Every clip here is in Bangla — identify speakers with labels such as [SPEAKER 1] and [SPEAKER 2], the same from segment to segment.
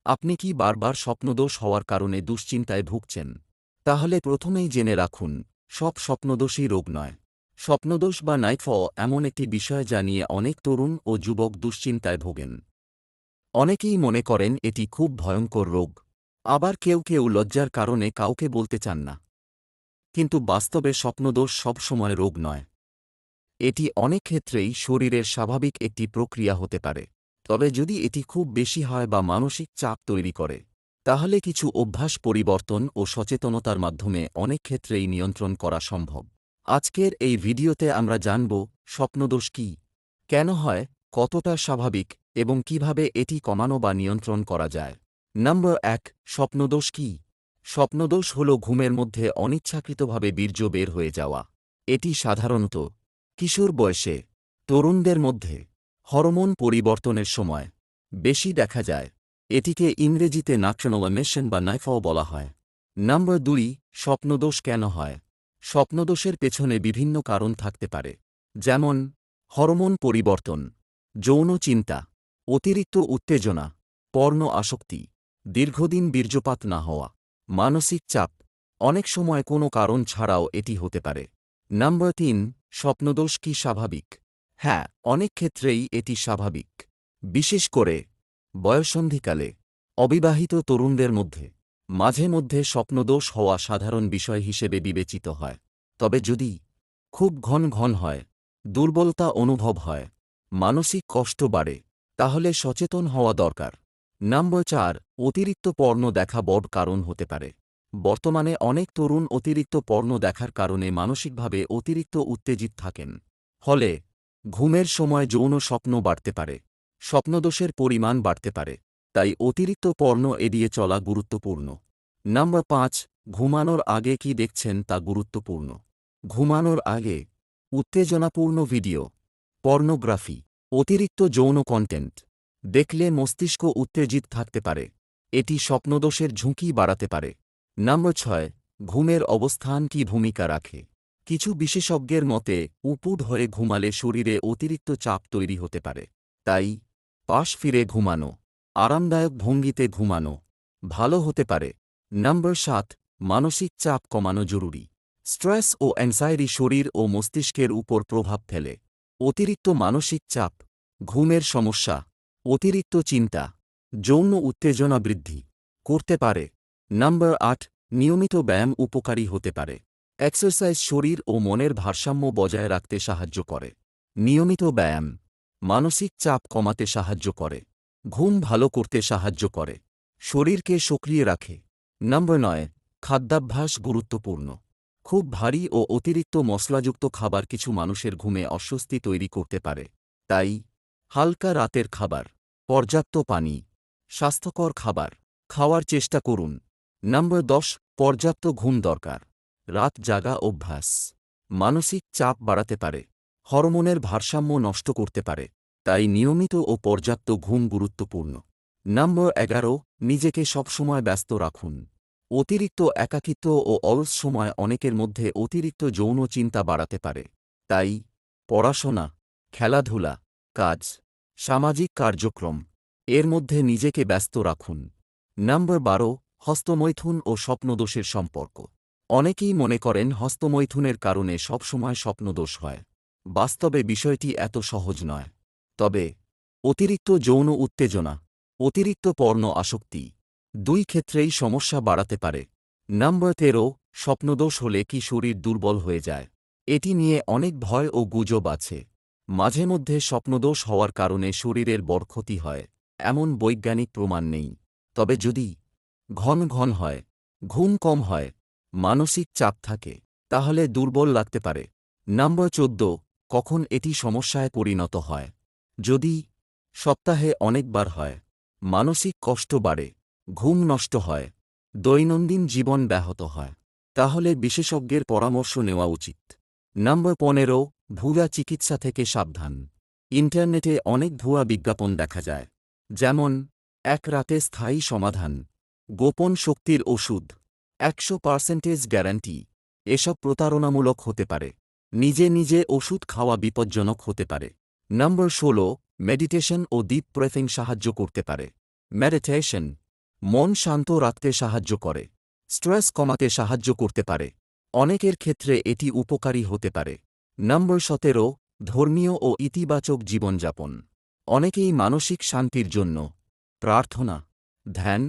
[SPEAKER 1] আপনি কি বারবার স্বপ্নদোষ হওয়ার কারণে দুশ্চিন্তায় ভুগছেন? তাহলে প্রথমেই জেনে রাখুন, সব স্বপ্নদোষই রোগ নয়। স্বপ্নদোষ বা নাইটফল এমন একটি বিষয় যা নিয়ে অনেক তরুণ ও যুবক দুশ্চিন্তায় ভোগেন। অনেকেই মনে করেন এটি খুব ভয়ঙ্কর রোগ। আবার কেউ কেউ লজ্জার কারণে কাউকে বলতে চান না। কিন্তু বাস্তবে স্বপ্নদোষ সবসময় রোগ নয়। এটি অনেক ক্ষেত্রেই শরীরের স্বাভাবিক একটি প্রক্রিয়া হতে পারে। তবে যদি এটি খুব বেশি হয় বা মানসিক চাপ তৈরি করে, তাহলে কিছু অভ্যাস পরিবর্তন ও সচেতনতার মাধ্যমে অনেক ক্ষেত্রেই নিয়ন্ত্রণ করা সম্ভব। আজকের এই ভিডিওতে আমরা জানব স্বপ্নদোষ কী, কেন হয়, কতটা স্বাভাবিক এবং কিভাবে এটি কমানো বা নিয়ন্ত্রণ করা যায়। নম্বর ১, স্বপ্নদোষ কী? স্বপ্নদোষ হল ঘুমের মধ্যে অনিচ্ছাকৃতভাবে বীর্য বের হয়ে যাওয়া। এটি সাধারণত কিশোর বয়সে, তরুণদের মধ্যে হরমোন পরিবর্তনের সময় বেশি দেখা যায়। এটিকে ইংরেজিতে নাট্রাল এমিশন বা নাইটফল বলা হয়। নম্বর ২, স্বপ্নদোষ কেন হয়? স্বপ্নদোষের পেছনে বিভিন্ন কারণ থাকতে পারে, যেমন হরমোন পরিবর্তন, যৌন চিন্তা, অতিরিক্ত উত্তেজনা, পর্ণ আসক্তি, দীর্ঘদিন বীর্যপাত না হওয়া, মানসিক চাপ। অনেক সময় কোনো কারণ ছাড়াও এটি হতে পারে। নম্বর ৩, স্বপ্নদোষ কি স্বাভাবিক? হ্যাঁ, অনেক ক্ষেত্রেই এটি স্বাভাবিক। বিশেষ করে বয়ঃসন্ধিকালে অবিবাহিত তরুণদের মধ্যে মাঝে মধ্যে স্বপ্নদোষ হওয়া সাধারণ বিষয় হিসেবে বিবেচিত হয়। তবে যদি খুব ঘন ঘন হয়, দুর্বলতা অনুভব হয়, মানসিক কষ্ট বাড়ে, তাহলে সচেতন হওয়া দরকার। নম্বর ৪, অতিরিক্ত পর্ণ দেখা বড় কারণ হতে পারে। বর্তমানে অনেক তরুণ অতিরিক্ত পর্ণ দেখার কারণে মানসিকভাবে অতিরিক্ত উত্তেজিত থাকেন। ফলে ঘুমের সময় যৌন স্বপ্ন বাড়তে পারে, স্বপ্নদোষের পরিমাণ বাড়তে পারে। তাই অতিরিক্ত পর্ণ এড়িয়ে চলা গুরুত্বপূর্ণ। নম্বর ৫, ঘুমানোর আগে কি দেখছেন তা গুরুত্বপূর্ণ। ঘুমানোর আগে উত্তেজনাপূর্ণ ভিডিও, পর্নোগ্রাফি, অতিরিক্ত যৌন কন্টেন্ট দেখলে মস্তিষ্ক উত্তেজিত থাকতে পারে। এটি স্বপ্নদোষের ঝুঁকি বাড়াতে পারে। নম্বর ৬, ঘুমের অবস্থান কি ভূমিকা রাখে? কিছু বিশেষজ্ঞের মতে উপুড় হয়ে ঘুমালে শরীরে অতিরিক্ত চাপ তৈরি হতে পারে। তাই পাশ ফিরে ঘুমানো, আরামদায়ক ভঙ্গিতে ঘুমানো ভালো হতে পারে। নম্বর ৭, মানসিক চাপ কমানো জরুরি। স্ট্রেস ও অ্যাংজাইটি শরীর ও মস্তিষ্কের উপর প্রভাব ফেলে। অতিরিক্ত মানসিক চাপ ঘুমের সমস্যা, অতিরিক্ত চিন্তা, যৌন উত্তেজনা বৃদ্ধি করতে পারে। নম্বর ৮, নিয়মিত ব্যায়াম উপকারী হতে পারে। এক্সারসাইজ শরীর ও মনের ভারসাম্য বজায় রাখতে সাহায্য করে। নিয়মিত ব্যায়াম মানসিক চাপ কমাতে সাহায্য করে, ঘুম ভালো করতে সাহায্য করে, শরীরকে সক্রিয় রাখে। নম্বর ৯, খাদ্যাভ্যাস গুরুত্বপূর্ণ। খুব ভারী ও অতিরিক্ত মশলাযুক্ত খাবার কিছু মানুষের ঘুমে অস্বস্তি তৈরি করতে পারে। তাই হালকা রাতের খাবার, পর্যাপ্ত পানি, স্বাস্থ্যকর খাবার খাওয়ার চেষ্টা করুন। নম্বর ১০, পর্যাপ্ত ঘুম দরকার। রাত জাগা অভ্যাস মানসিক চাপ বাড়াতে পারে, হরমোনের ভারসাম্য নষ্ট করতে পারে। তাই নিয়মিত ও পর্যাপ্ত ঘুম গুরুত্বপূর্ণ। নম্বর ১১, নিজেকে সবসময় ব্যস্ত রাখুন। অতিরিক্ত একাকিত্ব ও অলস সময় অনেকের মধ্যে অতিরিক্ত যৌন চিন্তা বাড়াতে পারে। তাই পড়াশোনা, খেলাধুলা, কাজ, সামাজিক কার্যক্রম এর মধ্যে নিজেকে ব্যস্ত রাখুন। নম্বর ১২, হস্তমৈথুন ও স্বপ্নদোষের সম্পর্ক। অনেকেই মনে করেন হস্তমৈথুনের কারণে সবসময় স্বপ্নদোষ হয়। বাস্তবে বিষয়টি এত সহজ নয়। তবে অতিরিক্ত যৌন উত্তেজনা, অতিরিক্ত পর্ণ আসক্তি দুই ক্ষেত্রেই সমস্যা বাড়াতে পারে। নম্বর ১৩, স্বপ্নদোষ হলে কি শরীর দুর্বল হয়ে যায়? এটি নিয়ে অনেক ভয় ও গুজব আছে। মাঝে মধ্যে স্বপ্নদোষ হওয়ার কারণে শরীরের বড় ক্ষতি হয়, এমন বৈজ্ঞানিক প্রমাণ নেই। তবে যদি ঘন ঘন হয়, ঘুম কম হয়, মানসিক চাপ থাকে, তাহলে দুর্বল লাগতে পারে। নম্বর ১৪, কখন এটি সমস্যায় পরিণত হয়? যদি সপ্তাহে অনেকবার হয়, মানসিক কষ্ট বাড়ে, ঘুম নষ্ট হয়, দৈনন্দিন জীবন ব্যাহত হয়, তাহলে বিশেষজ্ঞের পরামর্শ নেওয়া উচিত। নম্বর ১৫, ভুয়া চিকিৎসা থেকে সাবধান। ইন্টারনেটে অনেক ভুয়া বিজ্ঞাপন দেখা যায়, যেমন এক রাতে স্থায়ী সমাধান, গোপন শক্তির ওষুধ, ১০০% গ্যারান্টি। এসব প্রতারণামূলক হতে পারে। নিজে নিজে ওষুধ খাওয়া বিপজ্জনক হতে পারে। নম্বর ১৬, মেডিটেশন ও ডিপ ব্রেথিং সাহায্য করতে পারে। মেডিটেশন মন শান্ত রাখতে সাহায্য করে। স্ট্রেস কমাতে সাহায্য করতে পারে। অনেকের ক্ষেত্রে এটি উপকারী হতে পারে। নম্বর 17, ধর্মীয় ও ইতিবাচক জীবনযাপন। অনেকেই মানসিক শান্তির জন্য প্রার্থনা, ধ্যান,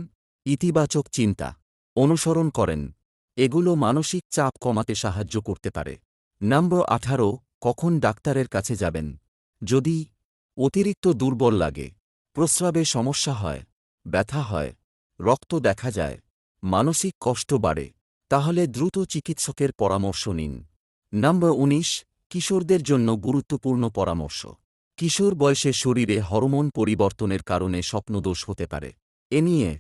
[SPEAKER 1] ইতিবাচক চিন্তা অনুসরণ করেন। এগুলো মানসিক চাপ কমাতে সাহায্য করতে পারে। নম্বর 18, কখন ডাক্তারের কাছে যাবেন? যদি অতিরিক্ত দুর্বল লাগে, প্রস্রাবে সমস্যা হয়, ব্যথা হয়, রক্ত দেখা যায়, মানসিক কষ্ট বাড়ে, তাহলে দ্রুত চিকিৎসকের পরামর্শ নিন। নম্বর 19, কিশোরদের জন্য গুরুত্বপূর্ণ পরামর্শ। কিশোর বয়সে শরীরে হরমোন পরিবর্তনের কারণে স্বপ্নদোষ হতে পারে। এ নিয়ে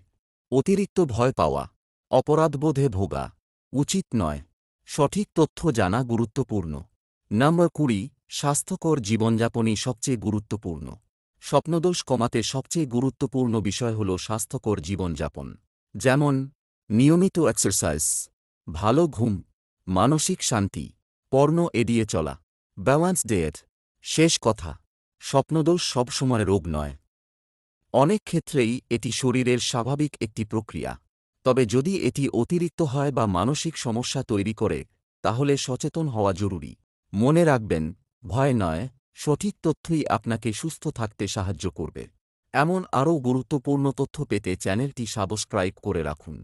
[SPEAKER 1] অতিরিক্ত ভয় পাওয়া, অপরাধবোধে ভোগা উচিত নয়। সঠিক তথ্য জানা গুরুত্বপূর্ণ। নম্বর 20, স্বাস্থ্যকর জীবনযাপনই সবচেয়ে গুরুত্বপূর্ণ। স্বপ্নদোষ কমাতে সবচেয়ে গুরুত্বপূর্ণ বিষয় হল স্বাস্থ্যকর জীবনযাপন। যেমন নিয়মিত এক্সারসাইজ, ভালো ঘুম, মানসিক শান্তি, পর্ন এড়িয়ে চলা, ব্যালান্স ডায়েট। শেষ কথা, স্বপ্নদোষ সবসময় রোগ নয়। অনেক ক্ষেত্রেই এটি শরীরের স্বাভাবিক একটি প্রক্রিয়া। তবে যদি এটি অতিরিক্ত হয় বা মানসিক সমস্যা তৈরি করে, তাহলে সচেতন হওয়া জরুরি। মনে রাখবেন, ভয় নয়, সঠিক তথ্যই আপনাকে সুস্থ থাকতে সাহায্য করবে। এমন আরও গুরুত্বপূর্ণ তথ্য পেতে চ্যানেলটি সাবস্ক্রাইব করে রাখুন।